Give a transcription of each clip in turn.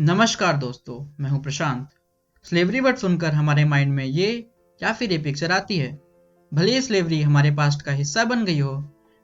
नमस्कार दोस्तों, मैं हूं प्रशांत। स्लेवरी वर्ड सुनकर हमारे माइंड में ये या फिर ये पिक्चर आती है। भले ही स्लेवरी हमारे पास्ट का हिस्सा बन गई हो,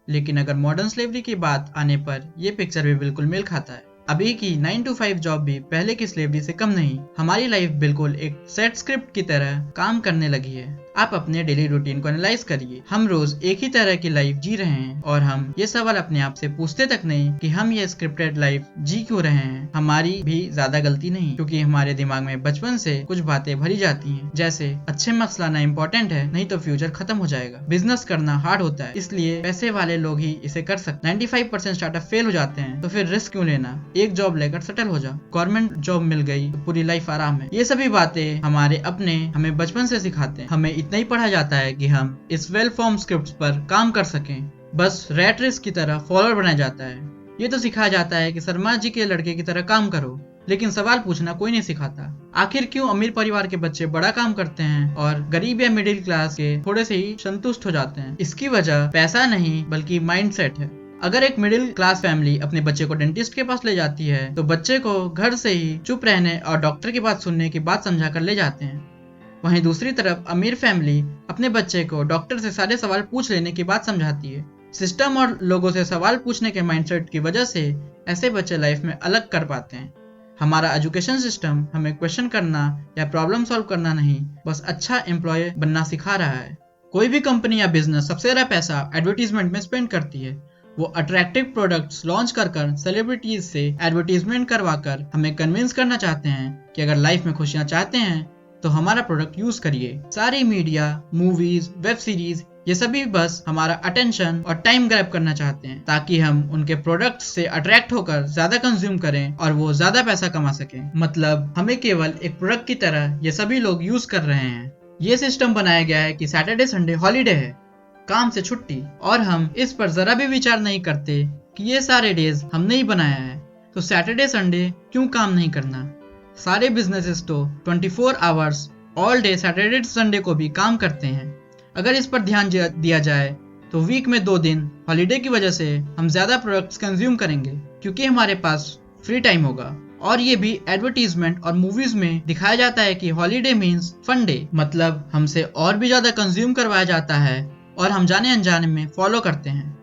लेकिन अगर मॉडर्न स्लेवरी की बात आने पर ये पिक्चर भी बिल्कुल मेल खाता है। अभी की 9 to 5 जॉब भी पहले की स्लेवरी से कम नहीं। हमारी लाइफ बिल्कुल एक सेट स्क्रिप्ट की तरह काम करने लगी है। आप अपने डेली रूटीन को एनालाइज करिए। हम रोज एक ही तरह की लाइफ जी रहे हैं और हम ये सवाल अपने आप से पूछते तक नहीं कि हम ये स्क्रिप्टेड लाइफ जी क्यों रहे हैं। हमारी भी ज्यादा गलती नहीं, क्योंकि हमारे दिमाग में बचपन से कुछ बातें भरी जाती हैं, जैसे अच्छे मार्क्स लाना इंपॉर्टेंट है, नहीं तो फ्यूचर खत्म हो जाएगा। बिजनेस करना हार्ड होता है, इसलिए पैसे वाले लोग ही इसे कर सकते हैं। 95% स्टार्टअप फेल हो जाते हैं, तो फिर रिस्क क्यों लेना। एक जॉब लेकर सेटल हो जाओ। गवर्नमेंट जॉब मिल गई तो पूरी लाइफ आराम है। ये सभी बातें हमारे अपने हमें बचपन से सिखाते हैं। हमें इतना ही पढ़ा जाता है कि हम इस वेल फॉर्म स्क्रिप्ट्स पर काम कर सकें। बस रैट रेस की तरह फॉलोअर बनाया जाता है। ये तो सिखाया जाता है कि शर्मा जी के लड़के की तरह काम करो, लेकिन सवाल पूछना कोई नहीं सिखाता। आखिर क्यों अमीर परिवार के बच्चे बड़ा काम करते हैं और गरीब या मिडिल क्लास के थोड़े से ही संतुष्ट हो जाते हैं? इसकी वजह पैसा नहीं बल्कि माइंडसेट है। अगर एक मिडिल क्लास फैमिली अपने बच्चे को डेंटिस्ट के पास ले जाती है, तो बच्चे को घर से ही चुप रहने और डॉक्टर की बात सुनने की बात समझा कर ले जाते हैं। वहीं दूसरी तरफ अमीर फैमिली अपने बच्चे को डॉक्टर से सारे सवाल पूछ लेने की बात समझाती है। सिस्टम और लोगों से सवाल पूछने के माइंडसेट की वजह से ऐसे बच्चे लाइफ में अलग कर पाते हैं। हमारा एजुकेशन सिस्टम हमें क्वेश्चन करना या प्रॉब्लम सॉल्व करना नहीं, बस अच्छा एम्प्लॉय बनना सिखा रहा है। कोई भी कंपनी या बिजनेस सबसे ज्यादा पैसा एडवर्टीजमेंट में स्पेंड करती है। वो अट्रैक्टिव प्रोडक्ट्स लॉन्च कर सेलिब्रिटीज से एडवर्टीजमेंट करवाकर हमें कन्विंस करना चाहते हैं कि अगर लाइफ में खुशियां चाहते हैं तो हमारा प्रोडक्ट यूज करिए। सारी मीडिया, मूवीज, वेब सीरीज, ये सभी बस हमारा अटेंशन और टाइम ग्रैब करना चाहते हैं, ताकि हम उनके प्रोडक्ट से अट्रैक्ट होकर ज्यादा कंज्यूम करें और वो ज्यादा पैसा कमा सकें। मतलब हमें केवल एक प्रोडक्ट की तरह ये सभी लोग यूज कर रहे हैं। ये सिस्टम बनाया गया है कि सैटरडे संडे हॉलीडे है, काम से छुट्टी, और हम इस पर जरा भी विचार नहीं करते कि ये सारे डेज हमने ही बनाया है, तो सैटरडे संडे क्यों काम नहीं करना। सारे बिजनेसेस तो 24 hours all day Saturday Sunday को भी काम करते हैं। अगर इस पर ध्यान दिया जाए तो वीक में 2 दिन हॉलीडे की वजह से हम ज्यादा प्रोडक्ट्स कंज्यूम करेंगे, क्योंकि हमारे पास फ्री टाइम होगा। और ये भी एडवर्टीजमेंट और मूवीज में दिखाया जाता है कि हॉलीडे मीन्स फन डे, मतलब हमसे और भी ज्यादा कंज्यूम करवाया जाता है और हम जाने अनजाने में फॉलो करते हैं।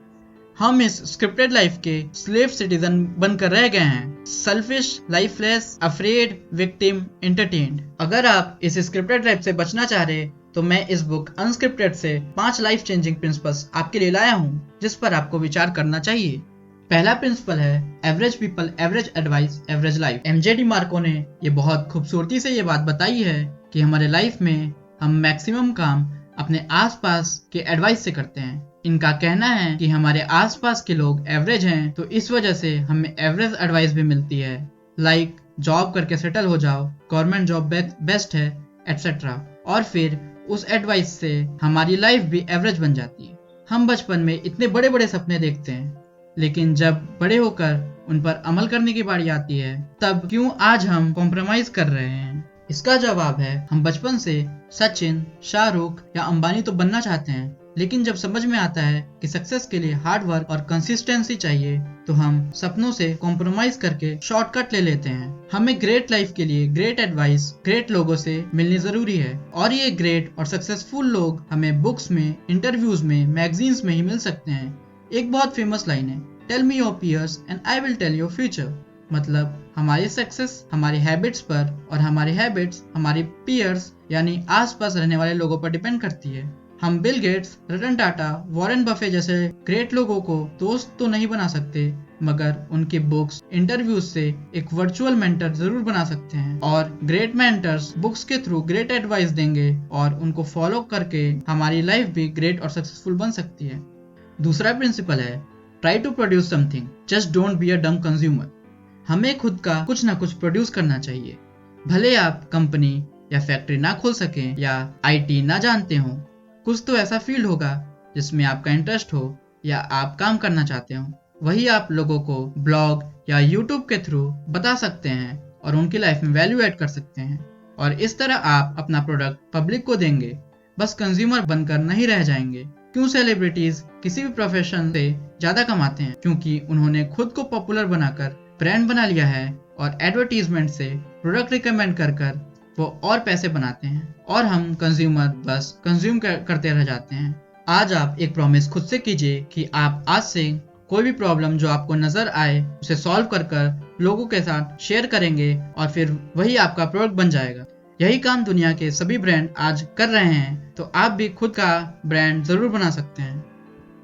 हम इस स्क्रिप्टेड लाइफ के स्लेव सिटीजन बनकर रह गए हैं। Selfish, lifeless, afraid, victim, entertained. अगर आप इस स्क्रिप्टेड लाइफ से बचना चाह रहे तो मैं इस बुक अनस्क्रिप्टेड से 5 लाइफ चेंजिंग प्रिंसिपल्स आपके लिए लाया हूँ, जिस पर आपको विचार करना चाहिए। पहला प्रिंसिपल है average people, average advice, average life. MJ DeMarco ने ये बहुत खूबसूरती से ये बात बताई है कि हमारे लाइफ में हम मैक्सिमम काम अपने आसपास के एडवाइस से करते हैं। इनका कहना है कि हमारे आसपास के लोग एवरेज हैं, तो इस वजह से हमें एवरेज एडवाइस भी मिलती है, लाइक जॉब करके सेटल हो जाओ, गवर्नमेंट जॉब बेस्ट है, एटसेट्रा। और फिर उस एडवाइस से हमारी लाइफ भी एवरेज बन जाती है। हम बचपन में इतने बड़े बड़े सपने देखते हैं, लेकिन जब बड़े होकर उन पर अमल करने की बारी आती है, तब क्यों आज हम कॉम्प्रोमाइज कर रहे हैं? इसका जवाब है, हम बचपन से सचिन, शाहरुख या अंबानी तो बनना चाहते हैं, लेकिन जब समझ में आता है कि सक्सेस के लिए हार्ड वर्क और कंसिस्टेंसी चाहिए, तो हम सपनों से कॉम्प्रोमाइज करके शॉर्टकट ले लेते हैं। हमें ग्रेट लाइफ के लिए ग्रेट एडवाइस ग्रेट लोगों से मिलनी जरूरी है, और ये ग्रेट और सक्सेसफुल लोग हमें बुक्स में, इंटरव्यूज में, मैगजीन्स में ही मिल सकते हैं। एक बहुत फेमस लाइन है, tell me your peers and I will tell your future. मतलब हमारी सक्सेस हमारी हैबिट्स पर और हमारी हैबिट्स हमारी पियर्स यानी आसपास रहने वाले लोगों पर डिपेंड करती है। हम Bill Gates, Ratan Tata, Warren Buffett जैसे ग्रेट लोगों को दोस्त तो नहीं बना सकते, मगर उनकी बुक्स, इंटरव्यूज से एक वर्चुअल मेंटर जरूर बना सकते हैं। और ग्रेट मेंटर्स बुक्स के थ्रू ग्रेट एडवाइस देंगे और उनको फॉलो करके हमारी लाइफ भी ग्रेट और सक्सेसफुल बन सकती है। दूसरा प्रिंसिपल है, try to produce something, just don't be a dumb consumer. हमें खुद का कुछ ना कुछ प्रोड्यूस करना चाहिए। भले आप कंपनी या फैक्ट्री ना खोल सकें या आईटी ना जानते हो, कुछ तो ऐसा फील्ड होगा जिसमें आपका इंटरेस्ट हो या आप काम करना चाहते हो। वही आप लोगों को ब्लॉग या यूट्यूब के थ्रू बता सकते हैं और उनकी लाइफ में वैल्यू ऐड कर सकते हैं। और इस तरह आप अपना प्रोडक्ट पब्लिक को देंगे, बस कंज्यूमर बनकर नहीं रह जाएंगे। क्यों सेलिब्रिटीज किसी भी प्रोफेशन से ज्यादा कमाते हैं? क्योंकि उन्होंने खुद को पॉपुलर बनाकर ब्रांड बना लिया है और एडवर्टीजमेंट से प्रोडक्ट रिकमेंड कर कर वो और पैसे बनाते हैं और हम कंज्यूमर बस कंज्यूम करते रह जाते हैं। आज आप एक प्रॉमिस खुद से कीजिए कि आप आज से कोई भी प्रॉब्लम जो आपको नजर आए उसे सॉल्व कर कर लोगों के साथ शेयर करेंगे और फिर वही आपका प्रोडक्ट बन जाएगा। यही काम दुनिया के सभी ब्रांड आज कर रहे हैं, तो आप भी खुद का ब्रांड जरूर बना सकते हैं।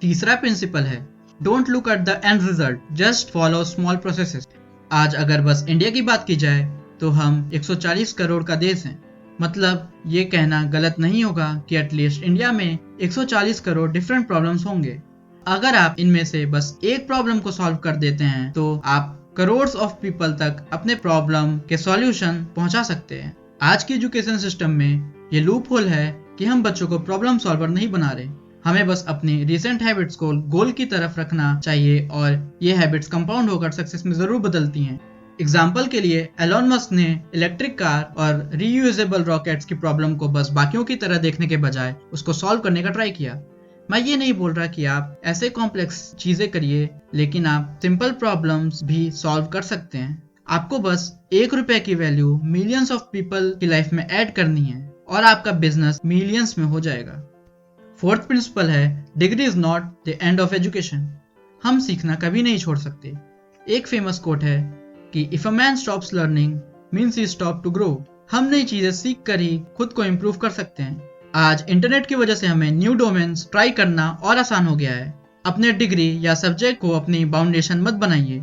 तीसरा प्रिंसिपल है don't look at the end result, just follow small processes. आज अगर बस इंडिया की बात की जाए तो हम 140 करोड़ का देश हैं। मतलब ये कहना गलत नहीं होगा कि एटलीस्ट इंडिया में 140 करोड़ डिफरेंट प्रॉब्लम्स होंगे। अगर आप इनमें से बस एक प्रॉब्लम को सॉल्व कर देते हैं तो आप करोड़ ऑफ पीपल तक अपने प्रॉब्लम के सॉल्यूशन पहुंचा सकते हैं। आज की एजुकेशन सिस्टम में ये लूप होल है कि हम बच्चों को प्रॉब्लम सॉल्वर नहीं बना रहे। हमें बस अपनी रिसेंट हैबिट्स को गोल की तरफ रखना चाहिए और ये हैबिट्स कंपाउंड होकर सक्सेस में जरूर बदलती हैं। एग्जाम्पल के लिए एलोन मस्क ने इलेक्ट्रिक कार और रीयूजेबल रॉकेट्स की प्रॉब्लम को बस बाकियों की तरह देखने के बजाय उसको सॉल्व करने का ट्राई किया। मैं ये नहीं बोल रहा कि आप ऐसे कॉम्प्लेक्स चीजें करिए, लेकिन आप सिंपल प्रॉब्लम्स भी सॉल्व कर सकते हैं। आपको बस ₹1 की वैल्यू मिलियंस ऑफ पीपल की लाइफ में ऐड करनी है और आपका बिजनेस मिलियंस में हो जाएगा। फोर्थ प्रिंसिपल है degree is not the end of education. हम सीखना कभी नहीं छोड़ सकते। एक फेमस कोट है कि if a man stops learning means he stop to grow. हम नई चीजें सीख कर ही खुद को इम्प्रूव कर सकते हैं। आज इंटरनेट की वजह से हमें न्यू डोमेन्स ट्राई करना और आसान हो गया है। अपने डिग्री या सब्जेक्ट को अपनी बाउंडेशन मत बनाइए।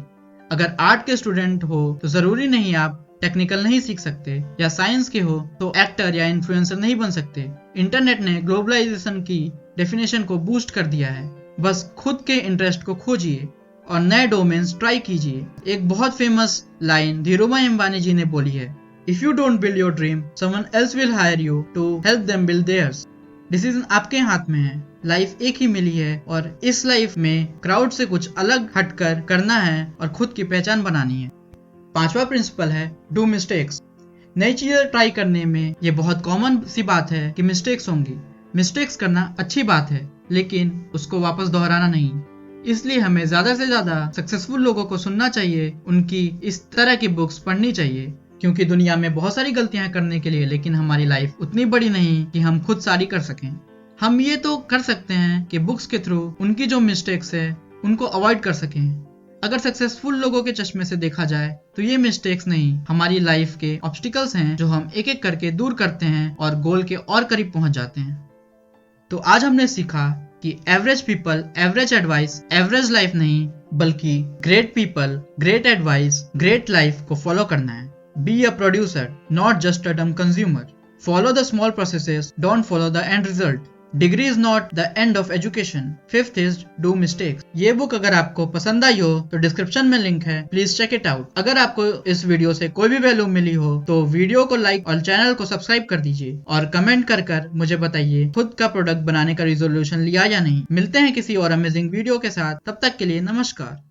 अगर आर्ट के स्टूडेंट हो तो जरूरी नहीं आप टेक्निकल नहीं सीख सकते, या साइंस के हो तो एक्टर या इन्फ्लुएंसर नहीं बन सकते। इंटरनेट ने ग्लोबलाइजेशन की डेफिनेशन को बूस्ट कर दिया है। बस खुद के इंटरेस्ट को खोजिए और नए डोमेन्स ट्राई कीजिए। एक बहुत फेमस लाइन धीरूभाई अंबानी जी ने बोली है, if you don't build your dream someone else will hire you to help them build theirs. Decision आपके हाथ में है। लाइफ एक ही मिली है और इस लाइफ में क्राउड से कुछ अलग हटकर करना है और खुद की पहचान बनानी है। पांचवा प्रिंसिपल है डू मिस्टेक्स। नई चीजें ट्राई करने में ये बहुत कॉमन सी बात है कि मिस्टेक्स होंगी। मिस्टेक्स करना अच्छी बात है, लेकिन उसको वापस दोहराना नहीं। इसलिए हमें ज्यादा से ज्यादा सक्सेसफुल लोगों को सुनना चाहिए, उनकी इस तरह की बुक्स पढ़नी चाहिए, क्योंकि दुनिया में बहुत सारी गलतियां करने के लिए, लेकिन हमारी लाइफ उतनी बड़ी नहीं कि हम खुद सारी कर सकें। हम ये तो कर सकते हैं कि बुक्स के थ्रू उनकी जो मिस्टेक्स है उनको अवॉइड कर सकें। अगर सक्सेसफुल लोगों के चश्मे से देखा जाए तो ये मिस्टेक्स नहीं, हमारी लाइफ के ऑब्स्टिकल्स हैं जो हम एक एक करके दूर करते हैं और गोल के और करीब पहुंच जाते हैं। तो आज हमने सीखा कि average people, average advice, average life नहीं, बल्कि great people, great advice, great life को फॉलो करना है। Be a producer, not just a dumb consumer. Follow the small processes, don't follow the end result. Degree is not the end of education. Fifth is do mistakes. ये book अगर आपको पसंद आई हो तो description में link है, please check it out. अगर आपको इस वीडियो से कोई भी वैल्यू मिली हो तो वीडियो को लाइक और चैनल को सब्सक्राइब कर दीजिए और कमेंट कर मुझे बताइए खुद का प्रोडक्ट बनाने का रिजोल्यूशन लिया या नहीं। मिलते हैं किसी और अमेजिंग वीडियो के साथ, तब तक के लिए नमस्कार।